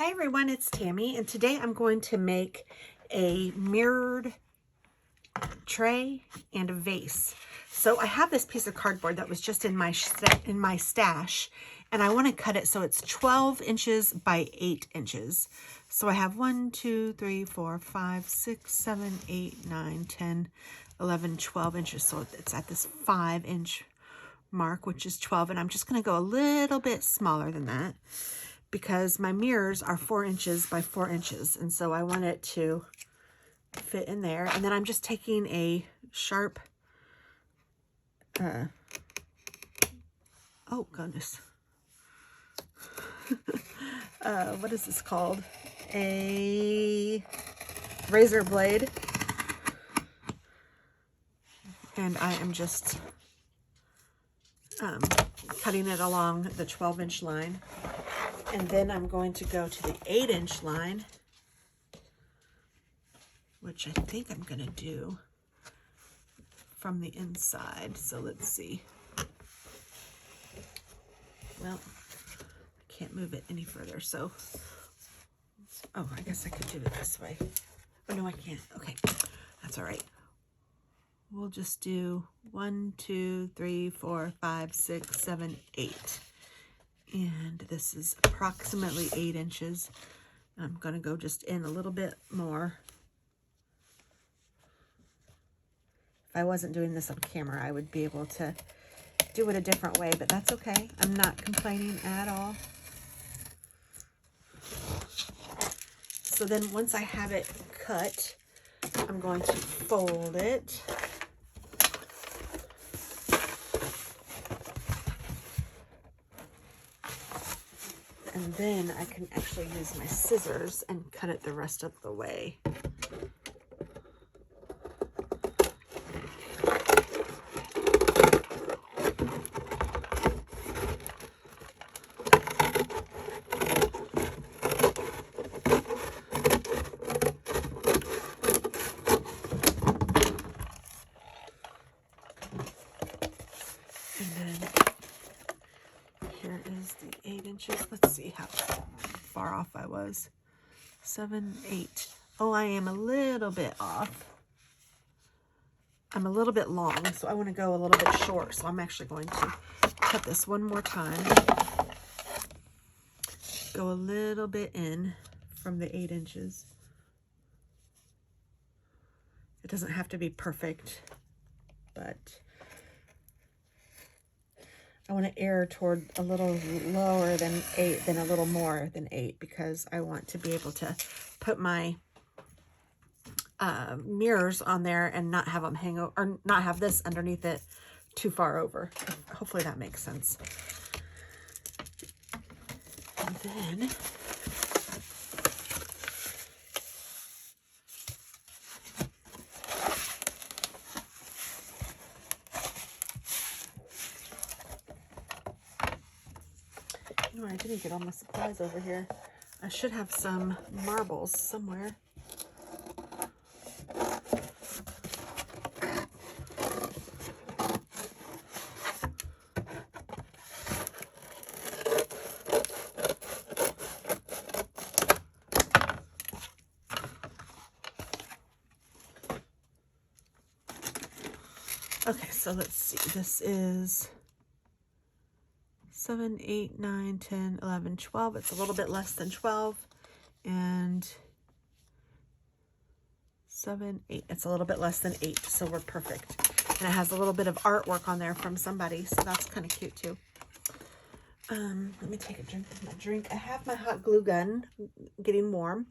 Hi everyone, it's Tammy, and today I'm going to make a mirrored tray and a vase. So I have this piece of cardboard that was just in my stash, and I want to cut it so it's 12 inches by 8 inches. So I have 1, 2, 3, 4, 5, 6, 7, 8, 9, 10, 11, 12 inches. So it's at this 5-inch mark, which is 12, and I'm just going to go a little bit smaller than that, because my mirrors are 4 inches by 4 inches. And so I want it to fit in there. And then I'm just taking a sharp, oh goodness. What is this called? A razor blade. And I am just cutting it along the 12-inch line. And then I'm going to go to the 8-inch line, which I think I'm going to do from the inside. So let's see. Well, I can't move it any further. So, oh, I guess I could do it this way. Oh, no, I can't. Okay, that's all right. We'll just do 1, 2, 3, 4, 5, 6, 7, 8. And this is approximately 8 inches. I'm going to go just in a little bit more. If I wasn't doing this on camera, I would be able to do it a different way, but that's okay. I'm not complaining at all. So then once I have it cut, I'm going to fold it. And then I can actually use my scissors and cut it the rest of the way. And then here is the 8 inches. Let's see how far off I was. 7, 8. Oh, I am a little bit off. I'm a little bit long, so I want to go a little bit short. So I'm actually going to cut this one more time. Go a little bit in from the 8 inches. It doesn't have to be perfect, but I want to err toward a little lower than 8 than a little more than 8, because I want to be able to put my mirrors on there and not have them hang over, or not have this underneath it too far over. Hopefully that makes sense. And then you know, I didn't get all my supplies over here. I should have some marbles somewhere. Okay, so let's see. This is 7, 8, 9, 10, 11, 12. It's a little bit less than 12. And 7, 8. It's a little bit less than 8, so we're perfect. And it has a little bit of artwork on there from somebody, so that's kind of cute too. Let me take a drink of my drink. I have my hot glue gun getting warm.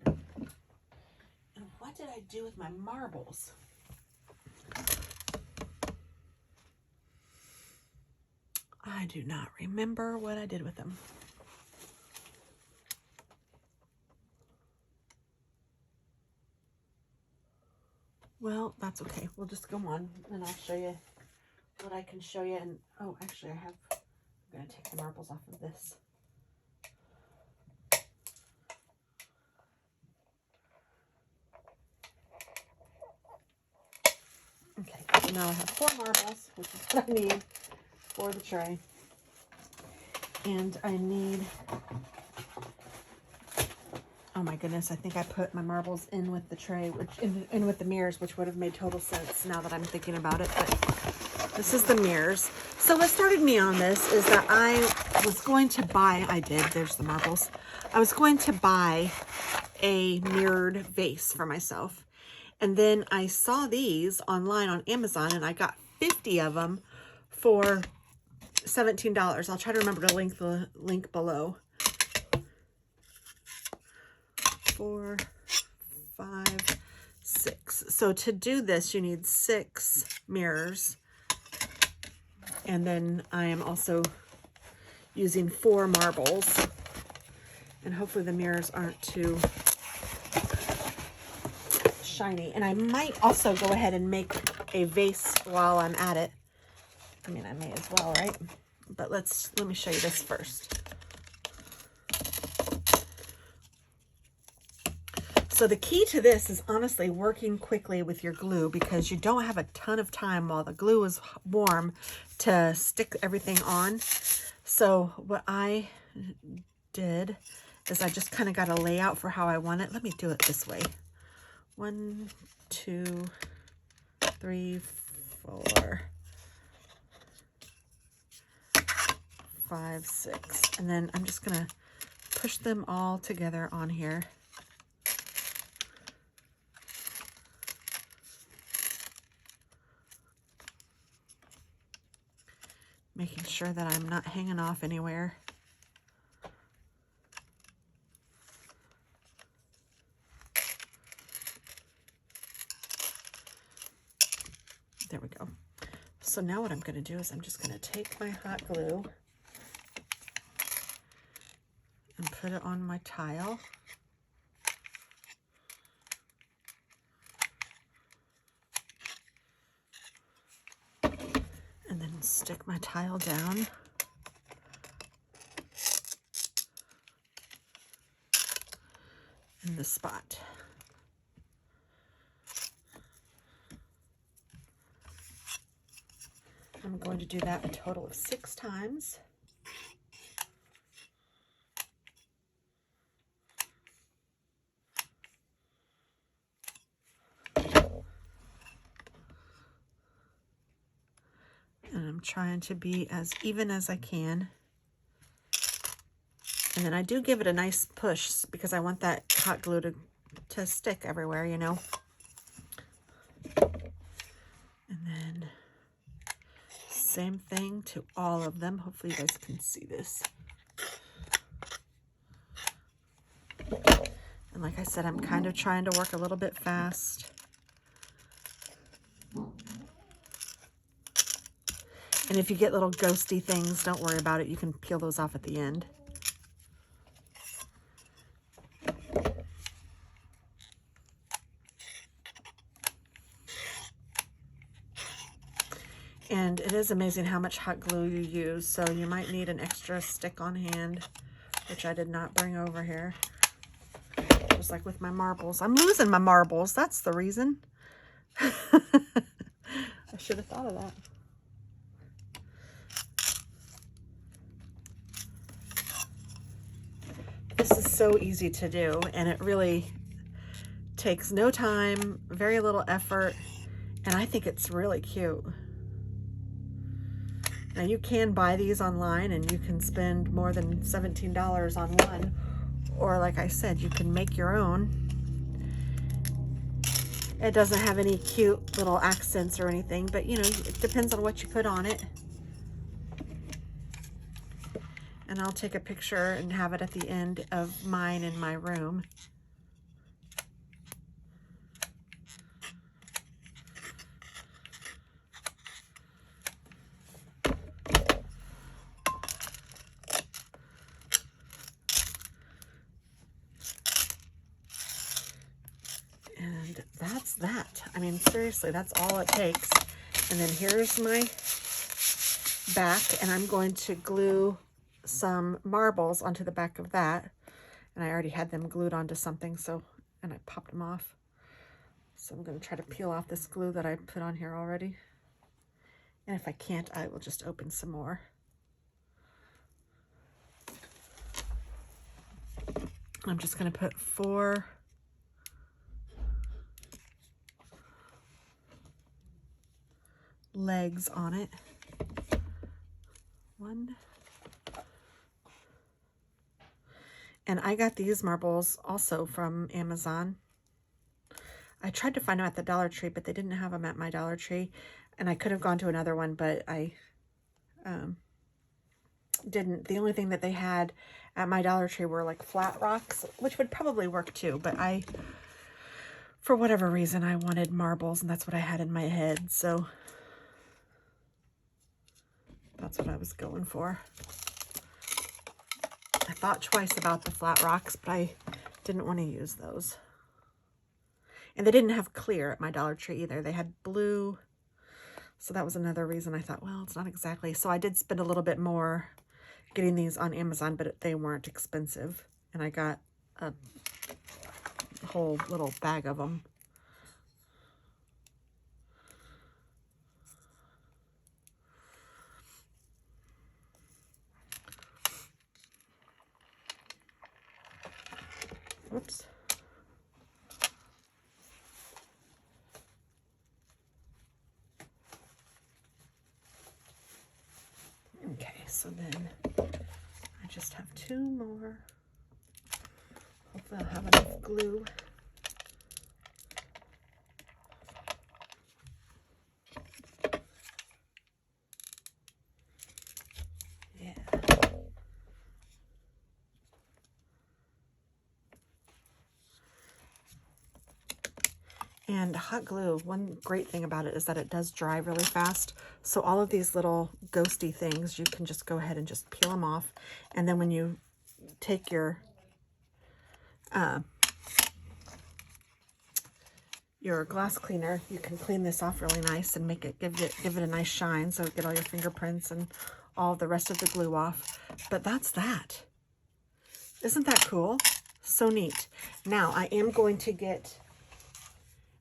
And what did I do with my marbles? I do not remember what I did with them. Well, that's okay. We'll just go on and I'll show you what I can show you. And oh, actually I'm going to take the marbles off of this. Okay, so now I have 4 marbles, which is what I need for the tray. And I need, oh my goodness, I think I put my marbles in with the tray, which in with the mirrors, which would have made total sense now that I'm thinking about it. But this is the mirrors. So what started me on this is that I was going to buy, there's the marbles. I was going to buy a mirrored vase for myself. And then I saw these online on Amazon, and I got 50 of them for $17. I'll try to remember to link the link below. 4, 5, 6. So to do this, you need 6 mirrors. And then I am also using 4 marbles. And hopefully the mirrors aren't too shiny. And I might also go ahead and make a vase while I'm at it. I mean, I may as well, right? But let me show you this first. So the key to this is honestly working quickly with your glue, because you don't have a ton of time while the glue is warm to stick everything on. So what I did is I just kind of got a layout for how I want it. Let me do it this way. 1, 2, 3, 4, 5, 6. And then I'm just going to push them all together on here. Making sure that I'm not hanging off anywhere. There we go. So now what I'm going to do is I'm just going to take my hot glue and put it on my tile. And then stick my tile down. In the spot. I'm going to do that a total of 6 times. And I'm trying to be as even as I can. And then I do give it a nice push because I want that hot glue to stick everywhere, you know. And then same thing to all of them. Hopefully you guys can see this. And like I said, I'm kind of trying to work a little bit fast. And if you get little ghosty things, don't worry about it. You can peel those off at the end. And it is amazing how much hot glue you use. So you might need an extra stick on hand, which I did not bring over here. Just like with my marbles. I'm losing my marbles. That's the reason. I should have thought of that. This is so easy to do, and it really takes no time, very little effort, and I think it's really cute. Now you can buy these online and you can spend more than $17 on one, or like I said, you can make your own. It doesn't have any cute little accents or anything, but you know, it depends on what you put on it. And I'll take a picture and have it at the end of mine in my room. And that's that. I mean, seriously, that's all it takes. And then here's my back, and I'm going to glue some marbles onto the back of that. And I already had them glued onto something, so, and I popped them off. So I'm going to try to peel off this glue that I put on here already. And if I can't, I will just open some more. I'm just going to put 4 legs on it. 1. And I got these marbles also from Amazon. I tried to find them at the Dollar Tree, but they didn't have them at my Dollar Tree. And I could have gone to another one, but I didn't. The only thing that they had at my Dollar Tree were like flat rocks, which would probably work too. But for whatever reason, I wanted marbles, and that's what I had in my head. So that's what I was going for. I thought twice about the flat rocks, but I didn't want to use those. And they didn't have clear at my Dollar Tree either. They had blue. So that was another reason I thought, well, it's not exactly. So I did spend a little bit more getting these on Amazon, but they weren't expensive. And I got a whole little bag of them. Whoops. Okay, so then I just have 2 more. Hopefully I'll have enough glue. Yeah. And hot glue, one great thing about it is that it does dry really fast. So all of these little ghosty things, you can just go ahead and just peel them off. And then when you take your glass cleaner, you can clean this off really nice and make it give it a nice shine, so get all your fingerprints and all the rest of the glue off. But that's that. Isn't that cool? So neat. Now I am going to get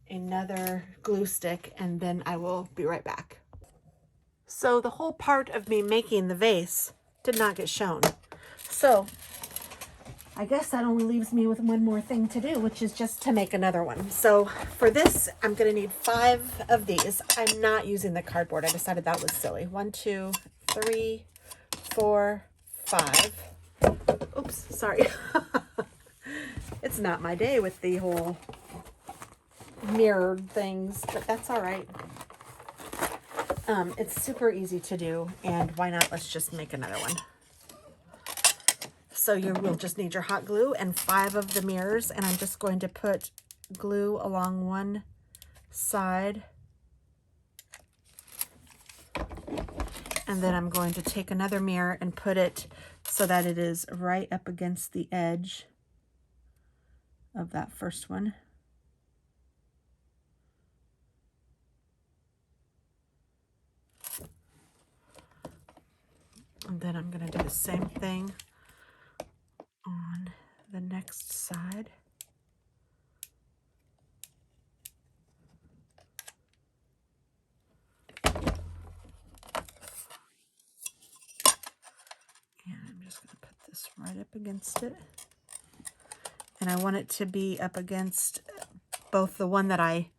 another glue stick, and then I will be right back. So the whole part of me making the vase did not get shown. So I guess that only leaves me with one more thing to do, which is just to make another one. So for this, I'm going to need 5 of these. I'm not using the cardboard. I decided that was silly. 1, 2, 3, 4, 5. Oops, sorry. It's not my day with the whole mirrored things, but that's all right. It's super easy to do, and why not? Let's just make another one. So you will just need your hot glue and 5 of the mirrors, and I'm just going to put glue along one side, and then I'm going to take another mirror and put it so that it is right up against the edge of that first one. And then I'm going to do the same thing on the next side. And I'm just going to put this right up against it. And I want it to be up against both the one that I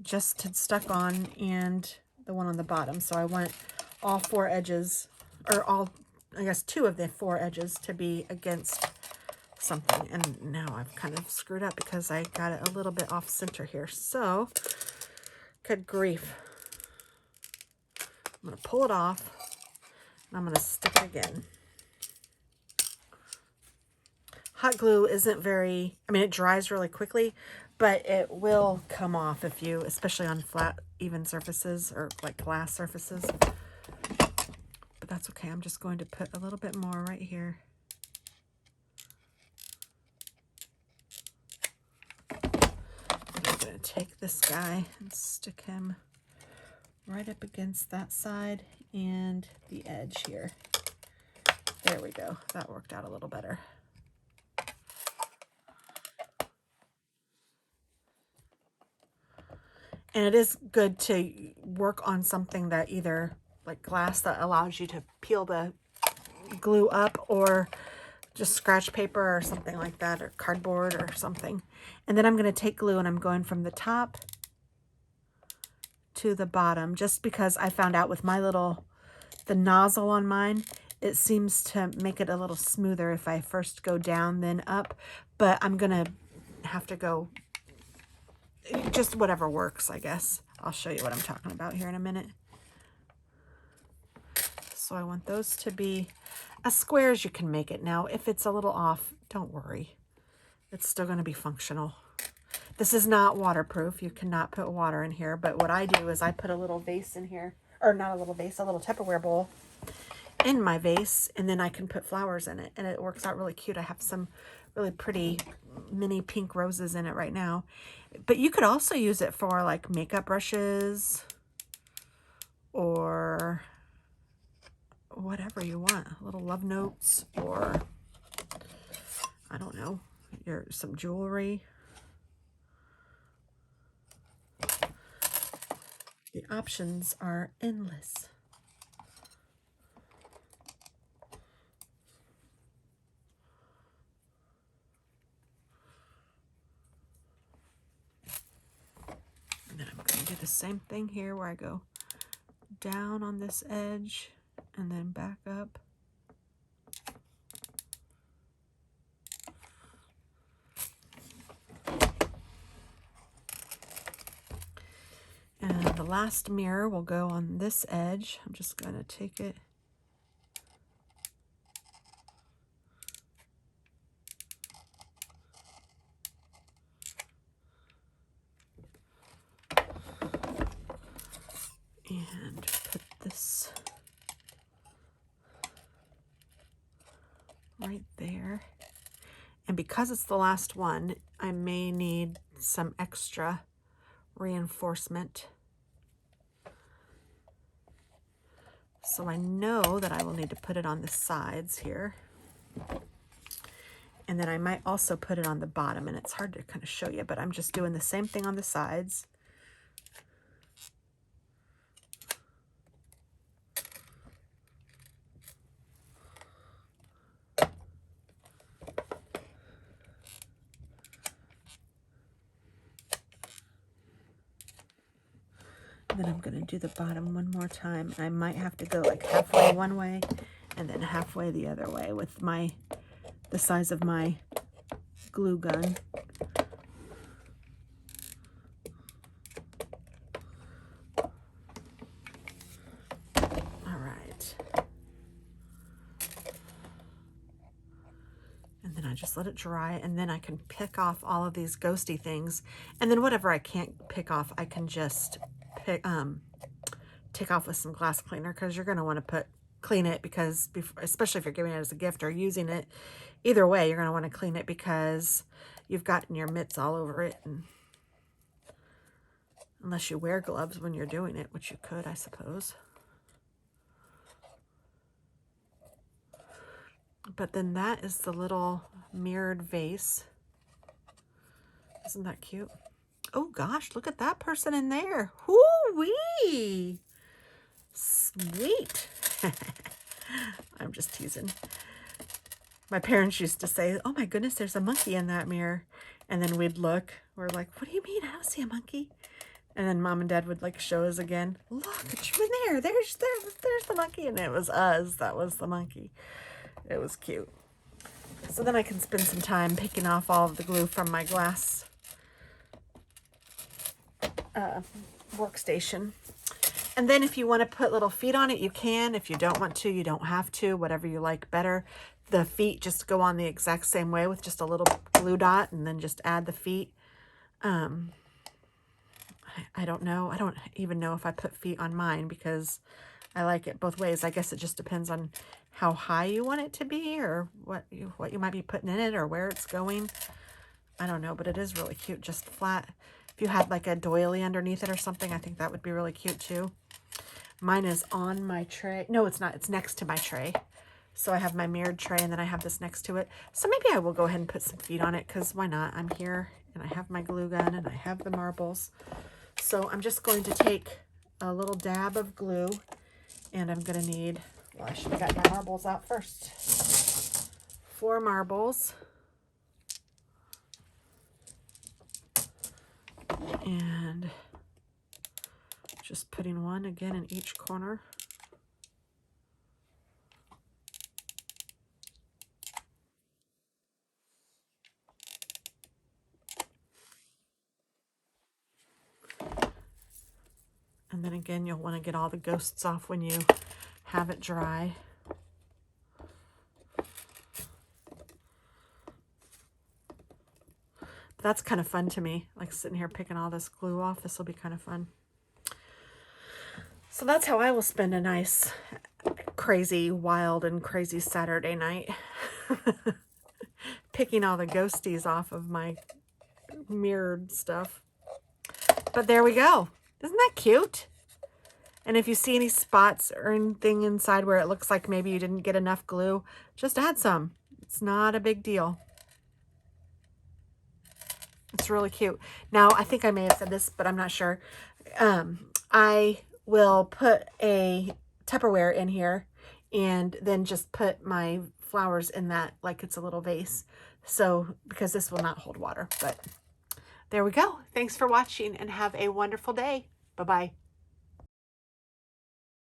just had stuck on and the one on the bottom. So I want all 4 edges, or all, I guess 2 of the 4 edges to be against something. And now I've kind of screwed up because I got it a little bit off center here. So, good grief. I'm going to pull it off, and I'm going to stick it again. Hot glue isn't very, I mean, it dries really quickly, but it will come off if you, especially on flat, even surfaces or like glass surfaces. But that's okay. I'm just going to put a little bit more right here. I'm just going to take this guy and stick him right up against that side and the edge here. There we go. That worked out a little better. And it is good to work on something that either like glass that allows you to peel the glue up, or just scratch paper or something like that, or cardboard or something. And then I'm going to take glue and I'm going from the top to the bottom, just because I found out with my the nozzle on mine, it seems to make it a little smoother if I first go down then up, but I'm going to have to go just whatever works, I guess. I'll show you what I'm talking about here in a minute. So I want those to be as square as you can make it. Now, if it's a little off, don't worry. It's still going to be functional. This is not waterproof. You cannot put water in here. But what I do is I put a little vase in here. Or not a little vase, a little Tupperware bowl in my vase. And then I can put flowers in it. And it works out really cute. I have some really pretty mini pink roses in it right now. But you could also use it for like makeup brushes or whatever you want, little love notes, or I don't know, some jewelry. The options are endless. And then I'm going to do the same thing here where I go down on this edge and then back up. And the last mirror will go on this edge. I'm just going to take it and put this right there. And because it's the last one, I may need some extra reinforcement. So I know that I will need to put it on the sides here. And then I might also put it on the bottom, and it's hard to kind of show you, but I'm just doing the same thing on the sides. Then I'm going to do the bottom one more time. I might have to go like halfway one way and then halfway the other way with the size of my glue gun. All right. And then I just let it dry, and then I can pick off all of these ghosty things. And then whatever I can't pick off, I can just take off with some glass cleaner, because you're going to want to clean it, because especially if you're giving it as a gift or using it, either way you're going to want to clean it because you've gotten your mitts all over it. And unless you wear gloves when you're doing it, which you could, I suppose. But then that is the little mirrored vase. Isn't that cute? Oh gosh, look at that person in there. Whoo-wee! Sweet. I'm just teasing. My parents used to say, oh my goodness, there's a monkey in that mirror. And then we'd look. We're like, what do you mean? I don't see a monkey. And then Mom and Dad would like show us again. Look, it's you in there. There's the monkey. And it was us. That was the monkey. It was cute. So then I can spend some time picking off all of the glue from my glass workstation. And then if you want to put little feet on it, you can. If you don't want to, you don't have to. Whatever you like better. The feet just go on the exact same way with just a little glue dot, and then just add the feet. I don't know. I don't even know if I put feet on mine because I like it both ways. I guess it just depends on how high you want it to be, or what you might be putting in it, or where it's going. I don't know, but it is really cute, just flat. If you had like a doily underneath it or something, I think that would be really cute too. Mine is on my tray. No, it's not. It's next to my tray. So I have my mirrored tray, and then I have this next to it. So maybe I will go ahead and put some feet on it, because why not? I'm here, and I have my glue gun, and I have the marbles. So I'm just going to take a little dab of glue, and I'm going to need, well, I should have got my marbles out first. 4 marbles. And just putting one again in each corner. And then again, you'll want to get all the ghosts off when you have it dry. But that's kind of fun to me, like sitting here picking all this glue off. This will be kind of fun. So that's how I will spend a nice, crazy, wild, and crazy Saturday night. Picking all the ghosties off of my mirrored stuff. But there we go. Isn't that cute? And if you see any spots or anything inside where it looks like maybe you didn't get enough glue, just add some. It's not a big deal. It's really cute. Now, I think I may have said this, but I'm not sure. I will put a Tupperware in here and then just put my flowers in that like it's a little vase. So, because this will not hold water. But there we go. Thanks for watching and have a wonderful day. Bye-bye.